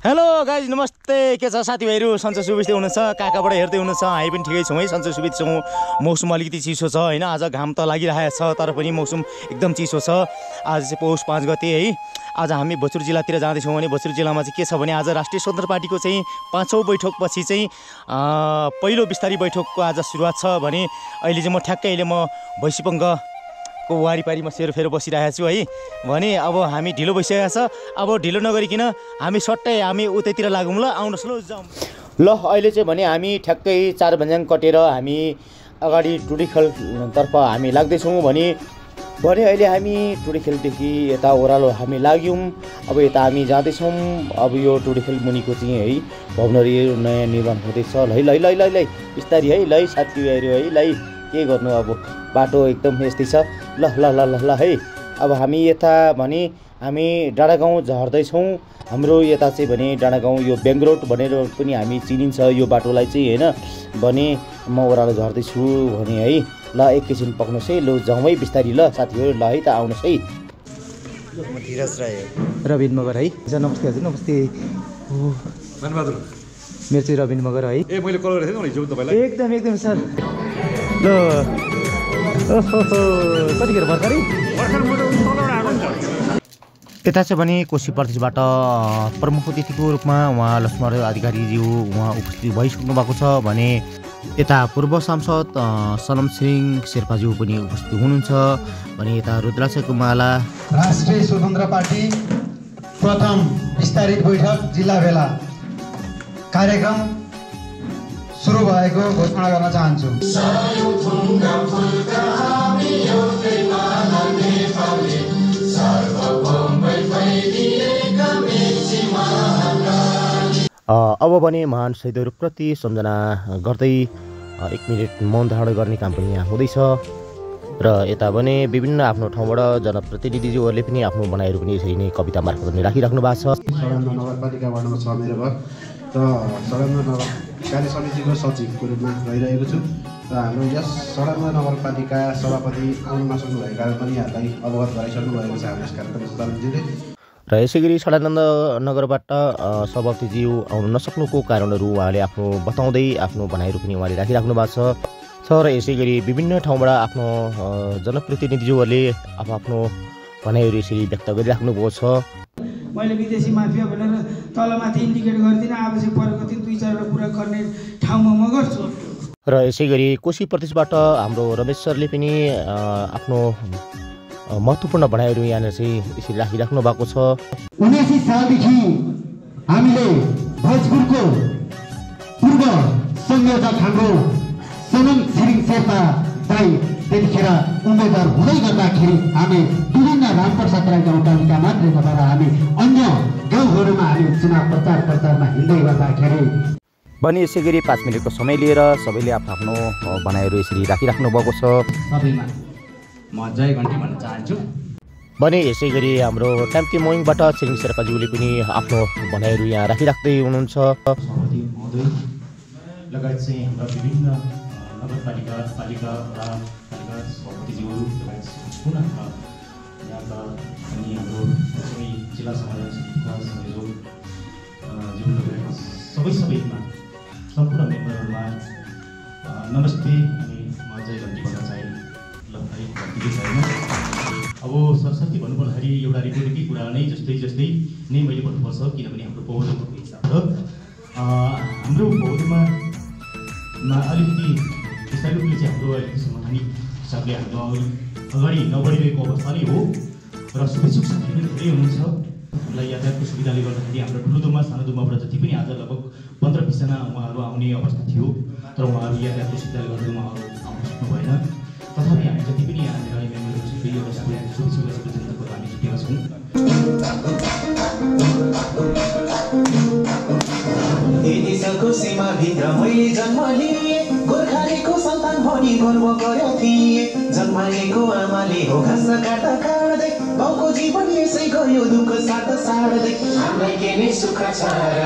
Hello guys नमस्ते के छ साथीभाइहरू सन्चै सुबिस्ते हुनुहुन्छ काकाबाट हेर्दै हुनुहुन्छ हामी पनि ठिकै छौँ है सन्चै सुबिस्ते छौँ। मौसम अलिकति चिसो छ होइन आज घाम त लागिरहेको छ तर पनि मौसम एकदम चिसो छ। आज चाहिँ पौष 5 गते है आज हामी भोजपुर जिल्लातिर जाँदैछौँ भने भोजपुर जिल्लामा चाहिँ के छ भने आज राष्ट्रिय स्वतन्त्र पार्टीको चाहिँ 5औं बैठकपछि चाहिँ पहिलो विस्तारी बैठकको आज सुरुवात छ भने अहिले चाहिँ म ठ्याक्कै अहिले म भैँसीपङ्ग को वारिपारीमा सेरोफेरो बसिरहेको छु है भने अब हामी ढिलो भइसकेको छ। अब ढिलो नगरिकन हामी सट्टै हामी उतैतिर लागौँ ल आउनुहोस् ल जाउँ ल। अहिले चाहिँ भने हामी ठ्याक्कै 4 बज्याङ कटेर हामी अगाडि टुडीखेलतर्फ हामी लाग्दैछौँ भने अहिले हामी टुडीखेलदेखि यता ओह्रालो हामी लाग्यौँ। अब यता हामी जाँदैछौँ। अब यो टुडीखेल मुनिको चाहिँ है भवनरी नयाँ निर्माण हुँदैछ लै बिस्तारी है लै साथीभाइहरू है लै के गर्नु अब बाटो एकदम यस्तै छ ल ल ल ल ल है। अब हामी यता भने हामी डाँडागाउँ झर्दैछौँ। हाम्रो यता चाहिँ भने डाँडागाउँ यो बेङ्ग रोड भनेर पनि हामी चिनिन्छ यो बाटोलाई चाहिँ होइन भने म ओह्रालो झर्दैछु भने है ल एकैछिन पक्नुहोस् है ल जाउँ है बिस्तारी ल साथीहरू ल है त आउनुहोस् है। म धीरज राई रविन मगर है नमस्ते हजुर नमस्ते मानबहादुर मेरो चाहिँ रविन मगर है ए मैले कल गरेको थिएँ नि तपाईँलाई एकदम सर ल कतिखेर भर्खरै यता चाहिँ भने कोशी प्रदेशबाट प्रमुख अतिथिको रूपमा उहाँ लक्ष्मण अधिकारीज्यू उहाँ उपस्थित भइसक्नु भएको छ भने यता पूर्व सांसद सनम सिंह शेर्पाज्यू पनि उपस्थित हुनुहुन्छ भने यता रुद्राक्ष कुमाला राष्ट्रिय स्वतन्त्र पार्टी प्रथम विस्तारित बैठक जिल्ला भेला कार्यक्रम सुरु भएको घोषणा गर्न चाहन्छु। अब भने महान शहीदहरूप्रति सम्झना गर्दै 1 मिनट मौन धारण गर्ने काम पनि यहाँ हुँदैछ र यता भने विभिन्न आफ्नो ठाउँबाट जनप्रतिनिधिज्यूहरूले पनि आफ्नो भनाइहरू पनि यसरी नै कविता मार्फत पनि राखिराख्नु भएको छ। सडनमा नगरपालिका वार्डमा छ मेरो घर र सडनमा नगर कार्य समितिको सचिवको रूपमा रहिरहेको छु र हाम्रो यस सडनमा नगरपालिका सभापति आउन नसक्नुभएको कारण पनि यहाँलाई अवगत गराइसक्नु भएको छ हाम्रो यस कार्यक्रम सञ्चालकज्यूले र यसै गरी सडानन्द नगरबाट सभापतिज्यू आउन नसक्नुको कारणहरू उहाँले आफ्नो बताउँदै आफ्नो भनाइहरू पनि उहाँले राखिराख्नु भएको छ र यसै गरी विभिन्न ठाउँबाट आफ्नो जनप्रतिनिधिज्यूहरूले आफ्नो भनाइहरू यसरी व्यक्त गरिराख्नु भएको छ। मैले विदेशी माफिया भनेर तलमाथि इन्डिकेट गर्दिनँ आवश्यक परेको थियो 2-4 कुरा गर्ने ठाउँमा म गर्छु। र यसै गरी कोशी प्रदेशबाट हाम्रो रमेश सरले पनि आफ्नो महत्त्वपूर्ण भनाइहरू यहाँनिर चाहिँ यसरी राखिराख्नु भएको छ। 79 सालदेखि हामीले भोजपुरको पूर्व संयोजक हाम्रो सनम सिंह शेर्पा दाइ त्यतिखेर उम्मेदवार हुँदै गर्दाखेरि हामी विभिन्न रामप्रसाद राई गाउँपालिका मात्रै नभएर हामी अन्य गाउँहरूमा हामी चुनाव प्रचारमा हिँड्दै गर्दाखेरि भने यसै गरी 5 मिनटको समय लिएर सबैले आफ्नो भनाइहरू यसरी राखिराख्नु भएको छ। सबैमा म जय घन्टी भन्न चाहन्छु। भने यसै गरी हाम्रो ट्याम्की मोइङबाट छिरिङ शेर्पाज्यूले पनि आफ्नो भनाइहरू यहाँ राखिराख्दै हुनुहुन्छ। सभापति महोदय लगायत चाहिँ हाम्रा विभिन्न नगरपालिका पालिका र पालिका सभापतिज्यूहरू लगायत पुनः यहाँका अनि हाम्रो सबै जिल्ला समाज संयोजक ज्यू लगायत सबैमा सम्पूर्ण मेम्बरहरूमा नमस्ते अनि म जय घन्टी भन्न चाहे ल है छैन। अब सरस्वती भन्नुपर्दाखेरि एउटा रिपोर्टकै कुरा नै जस्तै नै मैले भन्नुपर्छ किनभने हाम्रो पौधको हिसाब हाम्रो पौधमा अलिकति विस्तार रूपले चाहिँ हाम्रो अलिकति संवैधानिक हिसाबले हाम्रो अगाडि नबढिरहेको अवस्था नै हो र शुभेच्छुक साथीहरू धेरै हुनुहुन्छ। हामीलाई यातायातको सुविधाले गर्दाखेरि हाम्रो ठुलोदुमा सानोदुमाबाट जति पनि आज लगभग 15-20 जना उहाँहरू आउने अवस्था थियो तर उहाँहरू यातायातको सुविधाले गर्दा उहाँहरू आउन सक्नु भएन। तथापि हामी जति पनि यहाँनिर मेम्बरहरू छौँ फेरि एउटा शुभेच्छुक जनताको हामी छुटेका छौँ। देशको सीमाभित्र मैले जन्म लिएँ गोर्खालीको सन्तान भनी गर्व गरेको थिएँ। जन्माएको आमाले हो घाँस काट्दै बाउको जीवन यसै गयो दुःख साट्दै हामीलाई के नै सुख छ र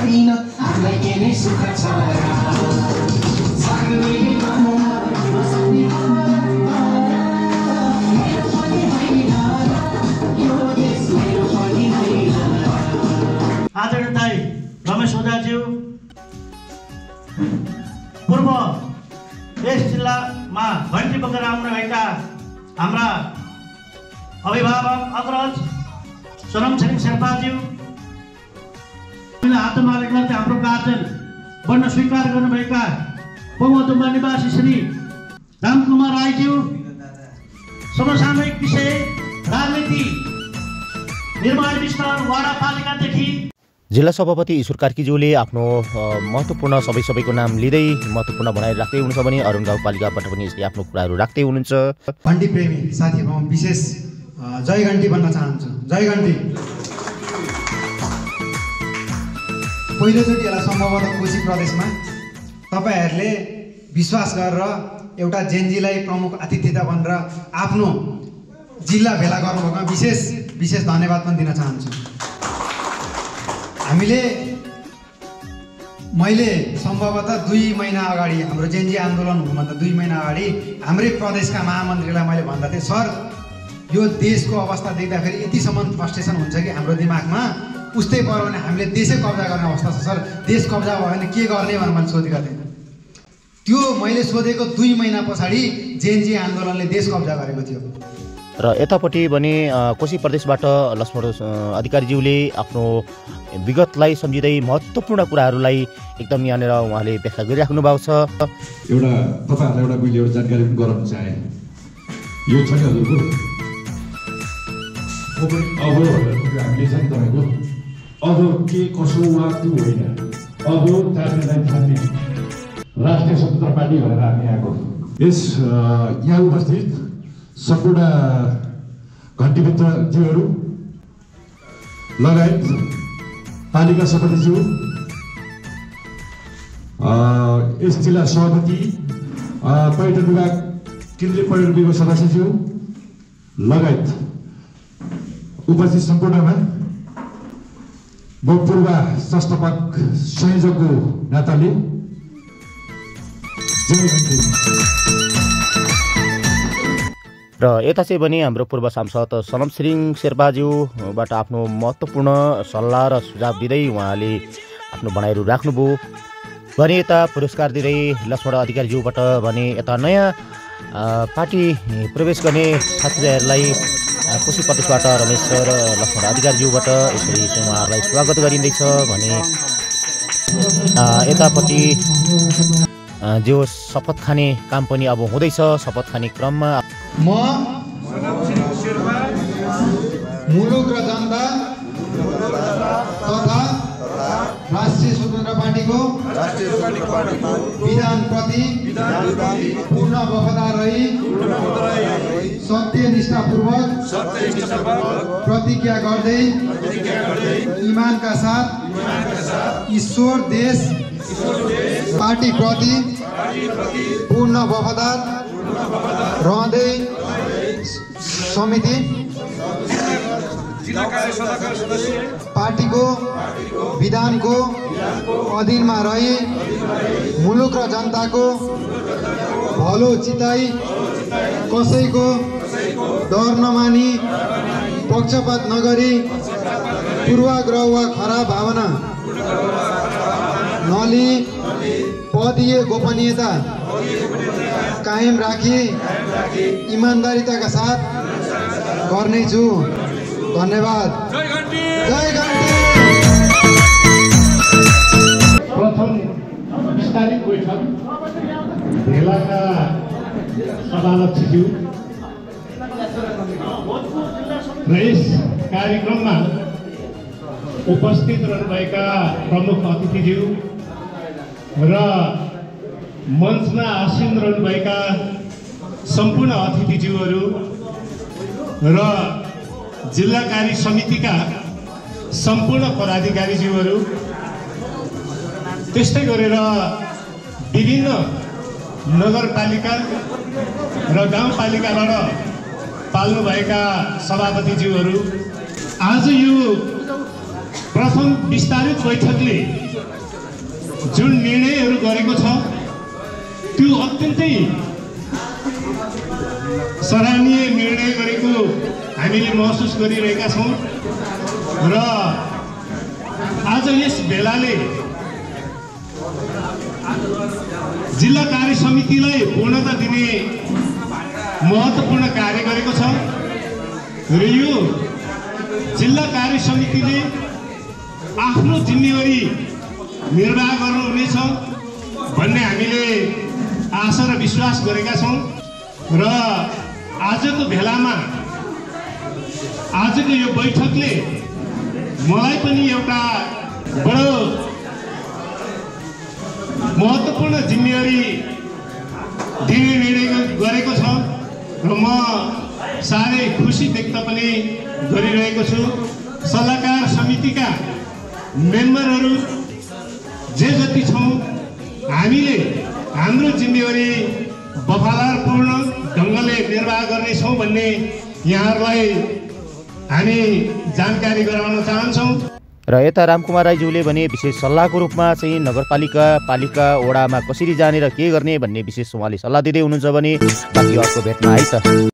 छैन हामीलाई के नै सुख छ आदरणीय दाइ रमेश ओझाज्यू पूर्व यस जिल्लामा घन्टी बोकेर आउनुभएका हाम्रा अभिभावक अग्रज सोनम छिरिङ शेर्पाज्यू हातमा गर्दै हाम्रो गार्जेन बन्न स्वीकार गर्नुभएका पौवादुम्बा निवासी श्री रामकुमार राईज्यू समसामयिक विषय राजनीति निर्माण विस्तार वाडापालिकादेखि जिल्ला सभापति ईश्वर कार्कीज्यूले आफ्नो महत्त्वपूर्ण सबैको नाम लिँदै महत्त्वपूर्ण भनाइ राख्दै हुनुहुन्छ भने अरुण गाउँपालिकाबाट पनि यसले आफ्नो कुराहरू राख्दै हुनुहुन्छ। घन्टी प्रेमी साथीहरूमा विशेष जय घन्टी भन्न चाहन्छु। जय घन्टी। पहिलोचोटि यसलाई सम्भवतः कोशी प्रदेशमा तपाईँहरूले विश्वास गरेर एउटा जेनजीलाई प्रमुख आतिथ्यता भनेर आफ्नो जिल्ला भेला गर्नुभएकोमा विशेष धन्यवाद पनि दिन चाहन्छु। मैले सम्भवतः 2 महिना अगाडि हाम्रो जेनजी आन्दोलन हुनुभन्दा 2 महिना अगाडि हाम्रै प्रदेशका महामन्त्रीलाई मैले भन्दा थिएँ, सर यो देशको अवस्था देख्दाखेरि यतिसम्म फ्रस्ट्रेसन हुन्छ कि हाम्रो दिमागमा उस्तै पर्यो भने हामीले देशै कब्जा गर्ने अवस्था छ सर, देश कब्जा भयो भने के गर्ने भनेर मैले सोधेको थिएँ। त्यो मैले सोधेको 2 महिना पछाडि जेनजी आन्दोलनले देश कब्जा गरेको थियो। र यतापट्टि भने कोशी प्रदेशबाट लक्ष्मण अधिकारीज्यूले आफ्नो विगतलाई सम्झिँदै महत्त्वपूर्ण कुराहरूलाई एकदम यहाँनिर उहाँले व्याख्या गरिराख्नु भएको छ। एउटा तपाईँहरूलाई मैले एउटा जानकारी पनि गराउन चाहेँ। यो छ नि हजुरको अब हामीले छ नि तपाईँको अब के कसो वा त्यो होइन, अब जान्नेलाई जान्ने राष्ट्रिय स्वतन्त्र पार्टी भनेर हामी आएको। यस यहाँ उपस्थित सम्पूर्ण घन्टीमित्रज्यूहरू लगायत पालिका सभापतिज्यू, यस जिल्ला सभापति, पर्यटन विभाग, केन्द्रीय पर्यटन विभाग सदस्यज्यू लगायत उपस्थित सम्पूर्णमा म पूर्व संस्थापक संयोजकको नाताले जय घन्टी। र यता चाहिँ भने हाम्रो पूर्व सांसद सोनम छिरिङ शेर्पाज्यूबाट आफ्नो महत्त्वपूर्ण सल्लाह र सुझाव दिँदै उहाँले आफ्नो भनाइहरू राख्नुभयो भने यता पुरस्कार दिँदै लक्ष्मण अधिकारीज्यूबाट भने यता नयाँ पार्टी प्रवेश गर्ने साथीहरूलाई कोशी प्रदेशबाट रमेश र लक्ष्मण अधिकारीज्यूबाट यसरी चाहिँ उहाँहरूलाई स्वागत गरिँदैछ भने यतापट्टि जो शपथ खाने काम पनि अब हुँदैछ। शपथ खाने क्रममा म मुलुक र जनता तथा राष्ट्रिय स्वतन्त्र पार्टीको विधानप्रति पूर्ण वफादार रही सत्यनिष्ठापूर्वक प्रतिज्ञा गर्दै इमानका साथ ईश्वर देश पार्टीप्रति पूर्ण वफादार रहँदै समिति पार्टीको विधानको अधीनमा रही मुलुक र जनताको भलो चिताई कसैको डर नमानी पक्षपात नगरी पूर्वाग्रह वा खराब भावना नलिई पदीय गोपनीयता कायम राखी ईमानदारीका साथ गर्नेछु। धन्यवाद। जय घन्टी। प्रथम विस्तारित बैठक भेलाका सभाध्यक्षज्यू र यस कार्यक्रममा उपस्थित रहनुभएका प्रमुख अतिथिज्यू र मञ्चमा आसीन रहनुभएका सम्पूर्ण अतिथिज्यूहरू र जिल्ला कार्य समितिका सम्पूर्ण पदाधिकारीज्यूहरू, त्यस्तै गरेर विभिन्न नगरपालिका र गाउँपालिकाबाट पाल्नुभएका सभापतिज्यूहरू, आज यो प्रथम विस्तारित बैठकले जुन निर्णयहरू गरेको छ त्यो अत्यन्तै सराहनीय निर्णय गरेको हामीले महसुस गरिरहेका छौँ र आज यस बेलाले जिल्ला कार्य समितिलाई पूर्णता दिने महत्त्वपूर्ण कार्य गरेको छ र यो जिल्ला कार्य समितिले आफ्नो जिम्मेवारी निर्वाह गर्नुहुनेछ भन्ने हामीले आशा र विश्वास गरेका छौँ र आजको भेलामा आजको यो बैठकले मलाई पनि एउटा बडो महत्त्वपूर्ण जिम्मेवारी दिने निर्णय गरेको छ र म साह्रै खुसी व्यक्त पनि गरिरहेको छु। सल्लाहकार समितिका मेम्बरहरू जे जति छौँ हामीले हाम्रो जिम्मेवारी वफादारपूर्ण ढङ्गले निर्वाह गर्नेछौँ भन्ने यहाँहरूलाई हामी जानकारी गराउन चाहन्छौँ। र यता रामकुमार राईज्यूले भने विशेष सल्लाहको रूपमा चाहिँ नगरपालिका पालिका वडामा कसरी जाने र के गर्ने भन्ने विशेष उहाँले सल्लाह दिँदै हुनुहुन्छ भने बाँकी अर्को भेटमा है त।